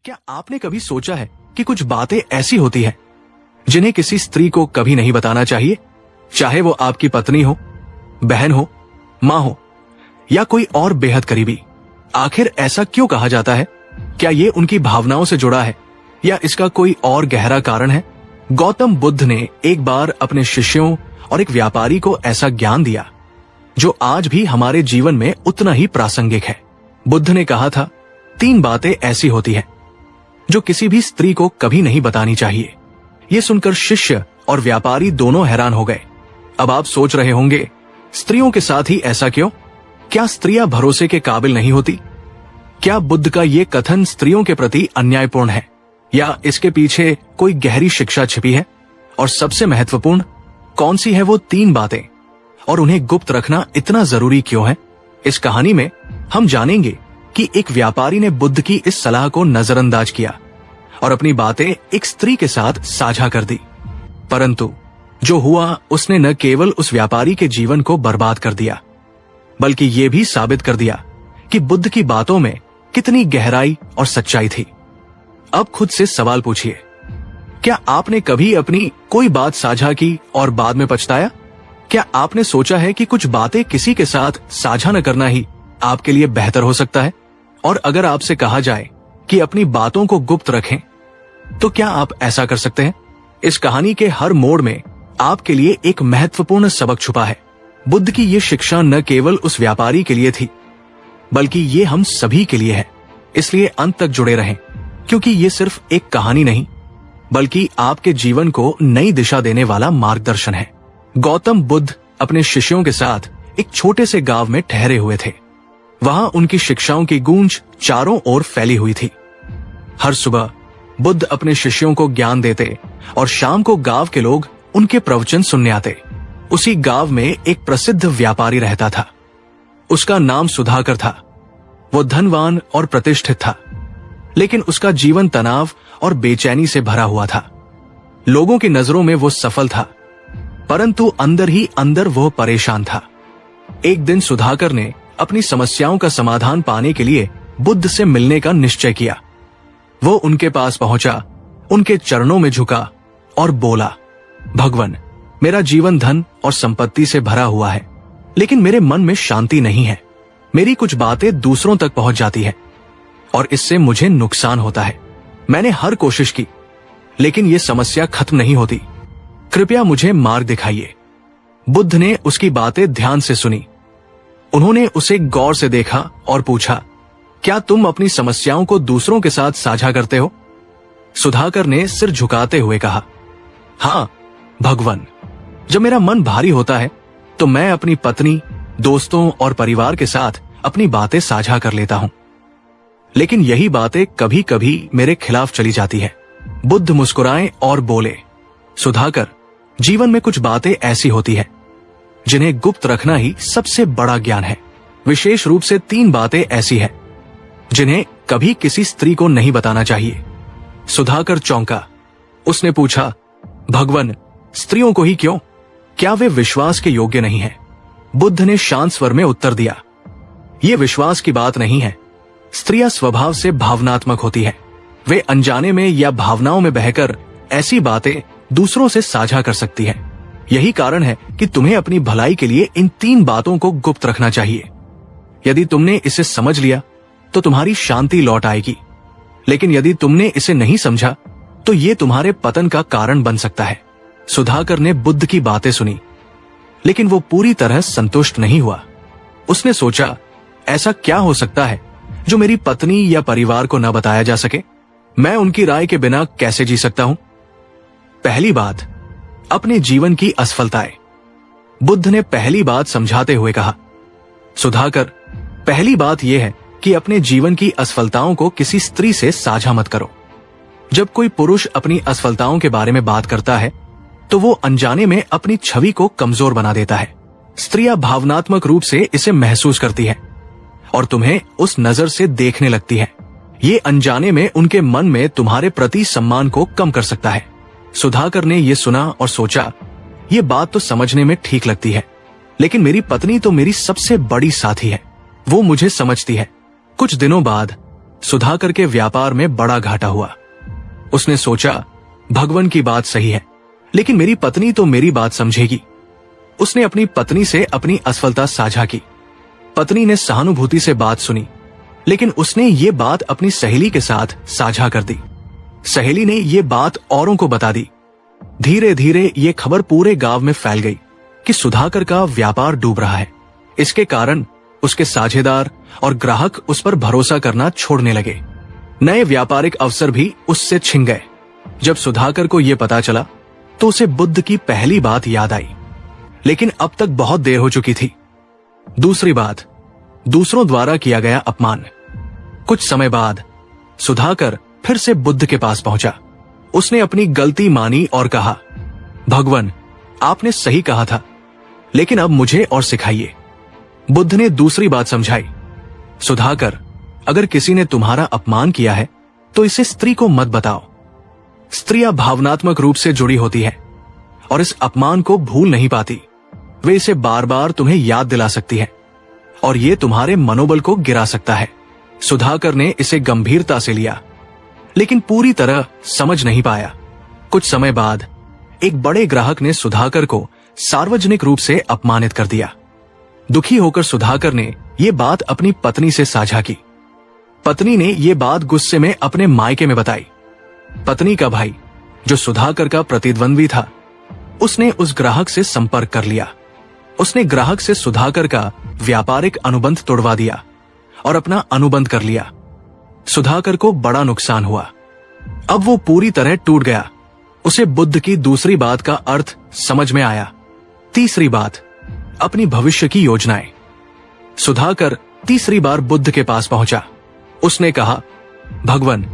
क्या आपने कभी सोचा है कि कुछ बातें ऐसी होती हैं जिन्हें किसी स्त्री को कभी नहीं बताना चाहिए, चाहे वो आपकी पत्नी हो, बहन हो, मां हो या कोई और बेहद करीबी। आखिर ऐसा क्यों कहा जाता है? क्या ये उनकी भावनाओं से जुड़ा है या इसका कोई और गहरा कारण है? गौतम बुद्ध ने एक बार अपने शिष्यों और एक व्यापारी को ऐसा ज्ञान दिया जो आज भी हमारे जीवन में उतना ही प्रासंगिक है। बुद्ध ने कहा था, 3 बातें ऐसी होती हैं जो किसी भी स्त्री को कभी नहीं बतानी चाहिए। ये सुनकर शिष्य और व्यापारी दोनों हैरान हो गए। अब आप सोच रहे होंगे, स्त्रियों के साथ ही ऐसा क्यों? क्या स्त्रियां भरोसे के काबिल नहीं होती? क्या बुद्ध का ये कथन स्त्रियों के प्रति अन्यायपूर्ण है या इसके पीछे कोई गहरी शिक्षा छिपी है? और सबसे महत्वपूर्ण, कौन सी है वो 3 बातें और उन्हें गुप्त रखना इतना जरूरी क्यों है? इस कहानी में हम जानेंगे कि एक व्यापारी ने बुद्ध की इस सलाह को नजरअंदाज किया और अपनी बातें एक स्त्री के साथ साझा कर दी। परंतु जो हुआ, उसने न केवल उस व्यापारी के जीवन को बर्बाद कर दिया, बल्कि ये भी साबित कर दिया कि बुद्ध की बातों में कितनी गहराई और सच्चाई थी। अब खुद से सवाल पूछिए, क्या आपने कभी अपनी कोई बात साझा की और बाद में पछताया? क्या आपने सोचा है कि कुछ बातें किसी के साथ साझा न करना ही आपके लिए बेहतर हो सकता है? और अगर आपसे कहा जाए कि अपनी बातों को गुप्त रखें, तो क्या आप ऐसा कर सकते हैं? इस कहानी के हर मोड़ में आपके लिए एक महत्वपूर्ण सबक छुपा है। बुद्ध की ये शिक्षा न केवल उस व्यापारी के लिए थी, बल्कि ये हम सभी के लिए है। इसलिए अंत तक जुड़े रहें, क्योंकि ये सिर्फ एक कहानी नहीं, बल्कि आपके जीवन को नई दिशा देने वाला मार्गदर्शन है। गौतम बुद्ध अपने शिष्यों के साथ एक छोटे से गांव में ठहरे हुए थे। वहां उनकी शिक्षाओं की गूंज चारों ओर फैली हुई थी। हर सुबह बुद्ध अपने शिष्यों को ज्ञान देते और शाम को गांव के लोग उनके प्रवचन सुनने आते। उसी गांव में एक प्रसिद्ध व्यापारी रहता था। उसका नाम सुधाकर था। वो धनवान और प्रतिष्ठित था, लेकिन उसका जीवन तनाव और बेचैनी से भरा हुआ था। लोगों की नजरों में वो सफल था, परंतु अंदर ही अंदर वो परेशान था। एक दिन सुधाकर ने अपनी समस्याओं का समाधान पाने के लिए बुद्ध से मिलने का निश्चय किया। वो उनके पास पहुंचा, उनके चरणों में झुका और बोला, भगवान, मेरा जीवन धन और संपत्ति से भरा हुआ है, लेकिन मेरे मन में शांति नहीं है। मेरी कुछ बातें दूसरों तक पहुंच जाती हैं और इससे मुझे नुकसान होता है। मैंने हर कोशिश की, लेकिन ये समस्या खत्म नहीं होती। कृपया मुझे मार्ग दिखाइए। बुद्ध ने उसकी बातें ध्यान से सुनी। उन्होंने उसे गौर से देखा और पूछा, क्या तुम अपनी समस्याओं को दूसरों के साथ साझा करते हो? सुधाकर ने सिर झुकाते हुए कहा, हाँ भगवान, जब मेरा मन भारी होता है तो मैं अपनी पत्नी, दोस्तों और परिवार के साथ अपनी बातें साझा कर लेता हूं, लेकिन यही बातें कभी कभी मेरे खिलाफ चली जाती है। बुद्ध मुस्कुराए और बोले, सुधाकर, जीवन में कुछ बातें ऐसी होती है जिन्हें गुप्त रखना ही सबसे बड़ा ज्ञान है। विशेष रूप से 3 बातें ऐसी हैं जिन्हें कभी किसी स्त्री को नहीं बताना चाहिए। सुधाकर चौंका। उसने पूछा, भगवान, स्त्रियों को ही क्यों? क्या वे विश्वास के योग्य नहीं हैं? बुद्ध ने शांत स्वर में उत्तर दिया, ये विश्वास की बात नहीं है। स्त्रियां स्वभाव से भावनात्मक होती हैं। वे अनजाने में या भावनाओं में बहकर ऐसी बातें दूसरों से साझा कर सकती हैं। यही कारण है कि तुम्हें अपनी भलाई के लिए इन 3 बातों को गुप्त रखना चाहिए। यदि तुमने इसे समझ लिया तो तुम्हारी शांति लौट आएगी, लेकिन यदि तुमने इसे नहीं समझा तो ये तुम्हारे पतन का कारण बन सकता है। सुधाकर ने बुद्ध की बातें सुनी, लेकिन वो पूरी तरह संतुष्ट नहीं हुआ। उसने सोचा, ऐसा क्या हो सकता है जो मेरी पत्नी या परिवार को न बताया जा सके? मैं उनकी राय के बिना कैसे जी सकता हूं? पहली बात, अपने जीवन की असफलताएं। बुद्ध ने पहली बात समझाते हुए कहा, सुधाकर, पहली बात यह है कि अपने जीवन की असफलताओं को किसी स्त्री से साझा मत करो। जब कोई पुरुष अपनी असफलताओं के बारे में बात करता है तो वो अनजाने में अपनी छवि को कमजोर बना देता है। स्त्रियां भावनात्मक रूप से इसे महसूस करती हैं और तुम्हें उस नजर से देखने लगती हैं। ये अनजाने में उनके मन में तुम्हारे प्रति सम्मान को कम कर सकता है। सुधाकर ने यह सुना और सोचा, ये बात तो समझने में ठीक लगती है, लेकिन मेरी पत्नी तो मेरी सबसे बड़ी साथी है। वो मुझे समझती है। कुछ दिनों बाद सुधाकर के व्यापार में बड़ा घाटा हुआ। उसने सोचा, भगवान की बात सही है, लेकिन मेरी पत्नी तो मेरी बात समझेगी। उसने अपनी पत्नी से अपनी असफलता साझा की। पत्नी ने सहानुभूति से बात सुनी, लेकिन उसने ये बात अपनी सहेली के साथ साझा कर दी। सहेली ने ये बात औरों को बता दी। धीरे धीरे ये खबर पूरे गांव में फैल गई कि सुधाकर का व्यापार डूब रहा है। इसके कारण उसके साझेदार और ग्राहक उस पर भरोसा करना छोड़ने लगे। नए व्यापारिक अवसर भी उससे छिन गए। जब सुधाकर को यह पता चला तो उसे बुद्ध की पहली बात याद आई, लेकिन अब तक बहुत देर हो चुकी थी। दूसरी बात, दूसरों द्वारा किया गया अपमान। कुछ समय बाद सुधाकर फिर से बुद्ध के पास पहुंचा। उसने अपनी गलती मानी और कहा, भगवान, आपने सही कहा था, लेकिन अब मुझे और सिखाइए। बुद्ध ने दूसरी बात समझाई, सुधाकर, अगर किसी ने तुम्हारा अपमान किया है तो इसे स्त्री को मत बताओ। स्त्रियां भावनात्मक रूप से जुड़ी होती हैं और इस अपमान को भूल नहीं पाती। वे इसे बार बार तुम्हें याद दिला सकती हैं और ये तुम्हारे मनोबल को गिरा सकता है। सुधाकर ने इसे गंभीरता से लिया, लेकिन पूरी तरह समझ नहीं पाया। कुछ समय बाद एक बड़े ग्राहक ने सुधाकर को सार्वजनिक रूप से अपमानित कर दिया। दुखी होकर सुधाकर ने यह बात अपनी पत्नी से साझा की। पत्नी ने यह बात गुस्से में अपने मायके में बताई। पत्नी का भाई, जो सुधाकर का प्रतिद्वंद्वी था, उसने उस ग्राहक से संपर्क कर लिया। उसने ग्राहक से सुधाकर का व्यापारिक अनुबंध तोड़वा दिया और अपना अनुबंध कर लिया। सुधाकर को बड़ा नुकसान हुआ। अब वो पूरी तरह टूट गया। उसे बुद्ध की दूसरी बात का अर्थ समझ में आया। तीसरी बात, अपनी भविष्य की योजनाएं। सुधाकर तीसरी बार बुद्ध के पास पहुंचा। उसने कहा, भगवान,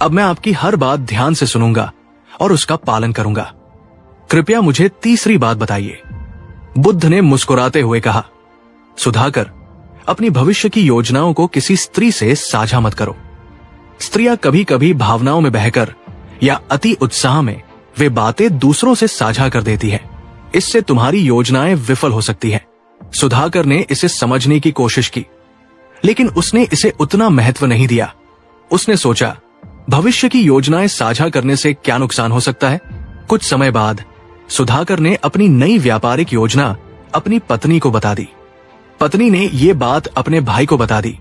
अब मैं आपकी हर बात ध्यान से सुनूंगा और उसका पालन करूंगा। कृपया मुझे तीसरी बात बताइए। बुद्ध ने मुस्कुराते हुए कहा, सुधाकर, अपनी भविष्य की योजनाओं को किसी स्त्री से साझा मत करो। स्त्रियां कभी कभी भावनाओं में बहकर या अति उत्साह में वे बातें दूसरों से साझा कर देती है। इससे तुम्हारी योजनाएं विफल हो सकती हैं। सुधाकर ने इसे समझने की कोशिश की, लेकिन उसने इसे उतना महत्व नहीं दिया। उसने सोचा, भविष्य की योजनाएं साझा करने से क्या नुकसान हो सकता है। कुछ समय बाद सुधाकर ने अपनी नई व्यापारिक योजना अपनी पत्नी को बता दी। पत्नी ने ये बात अपने भाई को बता दी।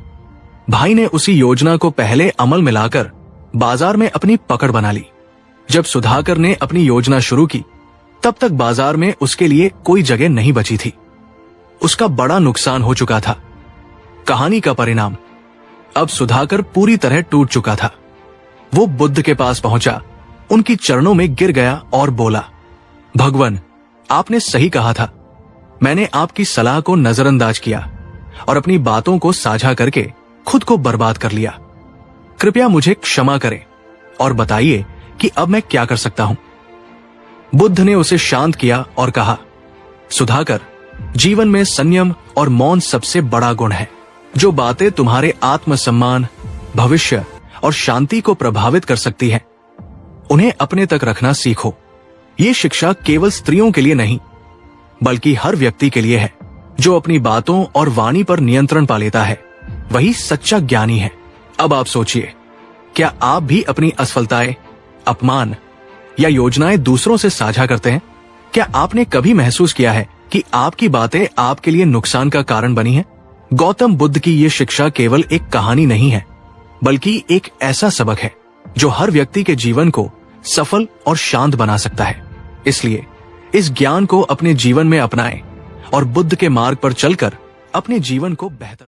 भाई ने उसी योजना को पहले अमल में लाकर बाजार में अपनी पकड़ बना ली। जब सुधाकर ने अपनी योजना शुरू की, तब तक बाजार में उसके लिए कोई जगह नहीं बची थी। उसका बड़ा नुकसान हो चुका था। कहानी का परिणाम, अब सुधाकर पूरी तरह टूट चुका था। वो बुद्ध के पास पहुंचा, उनकी चरणों में गिर गया और बोला, भगवान, आपने सही कहा था। मैंने आपकी सलाह को नजरअंदाज किया और अपनी बातों को साझा करके खुद को बर्बाद कर लिया। कृपया मुझे क्षमा करें और बताइए कि अब मैं क्या कर सकता हूं। बुद्ध ने उसे शांत किया और कहा, सुधाकर, जीवन में संयम और मौन सबसे बड़ा गुण है। जो बातें तुम्हारे आत्मसम्मान, भविष्य और शांति को प्रभावित कर सकती हैं, उन्हें अपने तक रखना सीखो। ये शिक्षा केवल स्त्रियों के लिए नहीं, बल्कि हर व्यक्ति के लिए है। जो अपनी बातों और वाणी पर नियंत्रण पा लेता है, वही सच्चा ज्ञानी है। अब आप सोचिए, क्या आप भी अपनी असफलताएं, अपमान या योजनाएं दूसरों से साझा करते हैं? क्या आपने कभी महसूस किया है कि आपकी बातें आपके लिए नुकसान का कारण बनी हैं? गौतम बुद्ध की ये शिक्षा केवल एक कहानी नहीं है, बल्कि एक ऐसा सबक है जो हर व्यक्ति के जीवन को सफल और शांत बना सकता है। इसलिए इस ज्ञान को अपने जीवन में अपनाएं और बुद्ध के मार्ग पर चलकर अपने जीवन को बेहतर